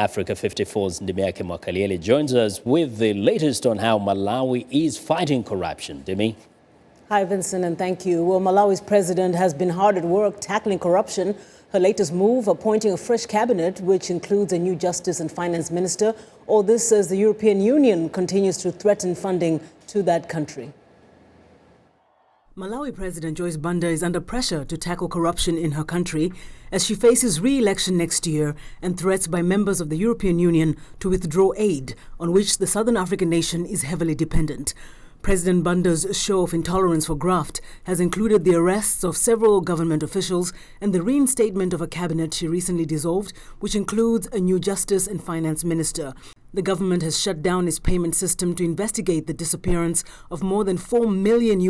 Africa 54's Ndimyake Mwakalyelye joins us with the latest on how Malawi is fighting corruption. Dimi? Hi, Vincent, and thank you. Well, Malawi's president has been hard at work tackling corruption. Her latest move, appointing a fresh cabinet, which includes a new justice and finance minister. All this as the European Union continues to threaten funding to that country. Malawi President Joyce Banda is under pressure to tackle corruption in her country as she faces re-election next year and threats by members of the European Union to withdraw aid on which the Southern African nation is heavily dependent. President Banda's show of intolerance for graft has included the arrests of several government officials and the reinstatement of a cabinet she recently dissolved, which includes a new justice and finance minister. The government has shut down its payment system to investigate the disappearance of more than $4 million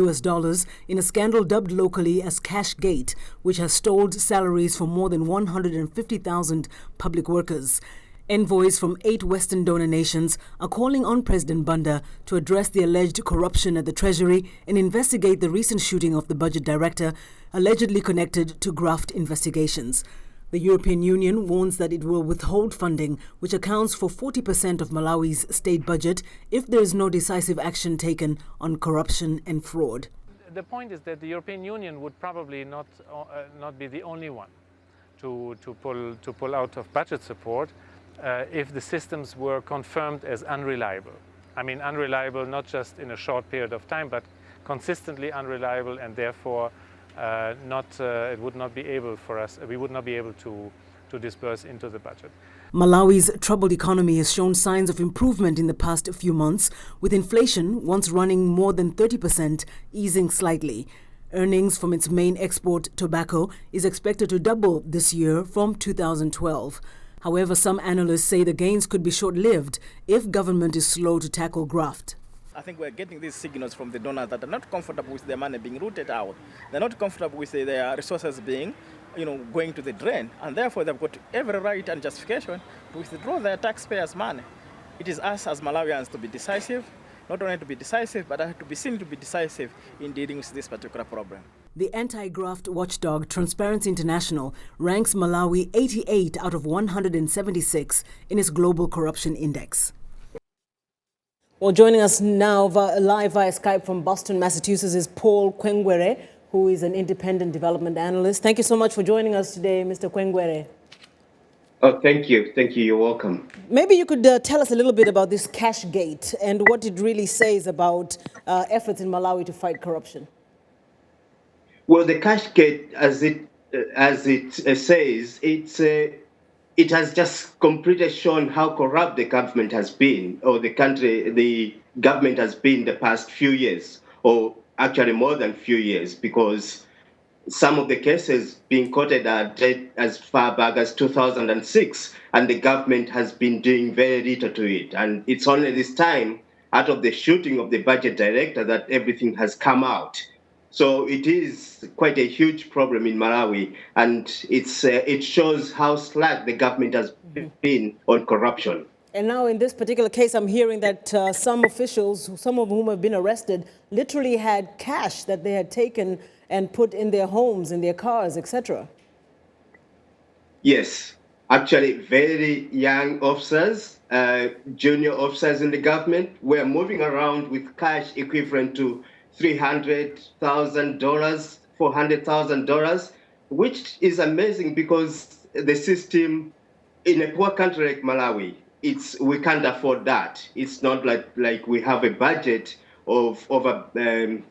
in a scandal dubbed locally as Cashgate, which has stalled salaries for more than 150,000 public workers. Envoys from 8 Western donor nations are calling on President Banda to address the alleged corruption at the Treasury and investigate the recent shooting of the budget director, allegedly connected to graft investigations. The European Union warns that it will withhold funding, which accounts for 40% of Malawi's state budget, if there is no decisive action taken on corruption and fraud. The point is that the European Union would probably not be the only one to pull out of budget support if the systems were confirmed as unreliable. I mean, unreliable not just in a short period of time, but consistently unreliable, and therefore it would not be able for us, we would not be able to disburse into the budget. Malawi's troubled economy has shown signs of improvement in the past few months, with inflation, once running more than 30%, easing slightly. Earnings from its main export, tobacco, is expected to double this year from 2012. However, some analysts say the gains could be short-lived if government is slow to tackle graft. I think we're getting these signals from the donors that are not comfortable with their money being rooted out. They're not comfortable with their resources being, going to the drain. And therefore, they've got every right and justification to withdraw their taxpayers' money. It is us as Malawians to be decisive, not only to be decisive, but to be seen to be decisive in dealing with this particular problem. The anti-graft watchdog Transparency International ranks Malawi 88 out of 176 in its Global Corruption Index. Well, joining us now live via Skype from Boston, Massachusetts is Paul Kwengwere, who is an independent development analyst. Thank you so much for joining us today, Mr. Kwengwere. Oh, thank you. Thank you. You're welcome. Maybe you could tell us a little bit about this Cashgate and what it really says about efforts in Malawi to fight corruption. Well, the Cashgate, as it says, it has just completely shown how corrupt the government has been, or the government has been the past few years, or actually more than few years, because some of the cases being quoted are dated as far back as 2006, and the government has been doing very little to it. And it's only this time, out of the shooting of the budget director, that everything has come out. So it is quite a huge problem in Malawi, and it shows how slack the government has been on corruption. And now in this particular case, I'm hearing that some officials, some of whom have been arrested, literally had cash that they had taken and put in their homes, in their cars, etc. Yes, actually very young officers, junior officers in the government were moving around with cash equivalent to $300,000, $400,000, which is amazing because the system in a poor country like Malawi, we can't afford that. It's not like we have a budget of over $10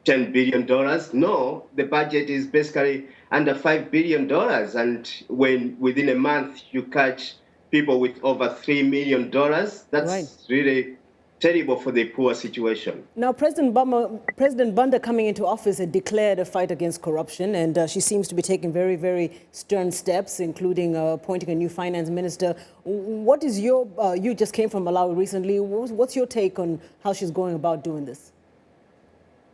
billion. No, the budget is basically under $5 billion. And when within a month you catch people with over $3 million, that's really terrible for the poor situation. Now, President Banda coming into office had declared a fight against corruption, and she seems to be taking very, very stern steps, including appointing a new finance minister. What is you just came from Malawi recently. What's your take on how she's going about doing this?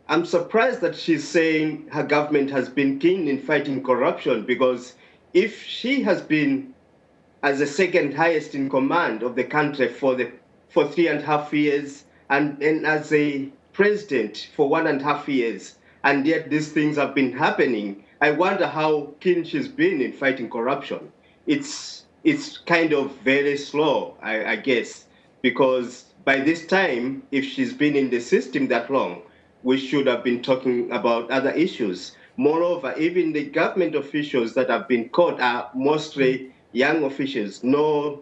I'm surprised that she's saying her government has been keen in fighting corruption, because if she has been as the second highest in command of the country for 3.5 years, and as a president for 1.5 years, and yet these things have been happening, I wonder how keen she's been in fighting corruption. It's it's kind of very slow, I guess, because by this time, if she's been in the system that long, we should have been talking about other issues. Moreover, even the government officials that have been caught are mostly young officials, no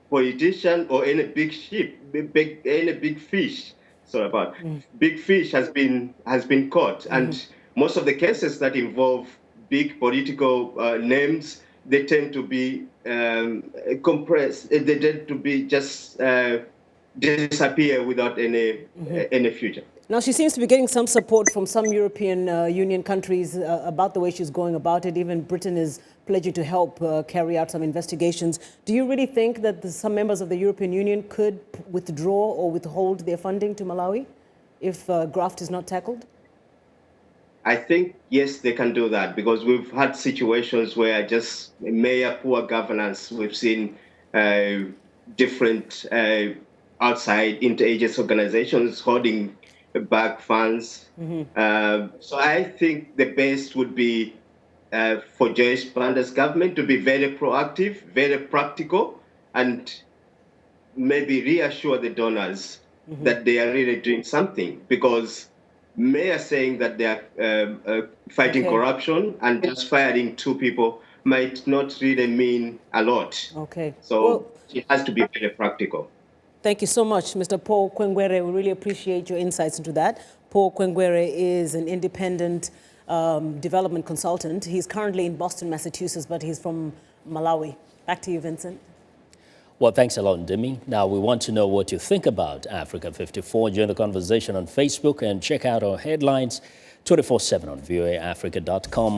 politician or any big ship, any big fish. Sorry about big fish has been caught, and most of the cases that involve big political names, they tend to be compressed. They tend to be just disappear without any future. Now, she seems to be getting some support from some European Union countries about the way she's going about it. Even Britain is pledging to help carry out some investigations. Do you really think that some members of the European Union could withdraw or withhold their funding to Malawi if graft is not tackled? I think, yes, they can do that, because we've had situations where just mere poor governance, we've seen different outside interagency organizations holding back funds. So I think the best would be for Joyce Banda's government to be very proactive, very practical, and maybe reassure the donors that they are really doing something, because Mayor saying that they are fighting corruption and just firing 2 people might not really mean a lot. Okay. So it has to be very practical. Thank you so much, Mr. Paul Kwengwere. We really appreciate your insights into that. Paul Kwengwere is an independent development consultant. He's currently in Boston, Massachusetts, but he's from Malawi. Back to you, Vincent. Well, thanks a lot, Ndimi. Now, we want to know what you think about Africa 54. Join the conversation on Facebook and check out our headlines 24/7 on voaafrica.com.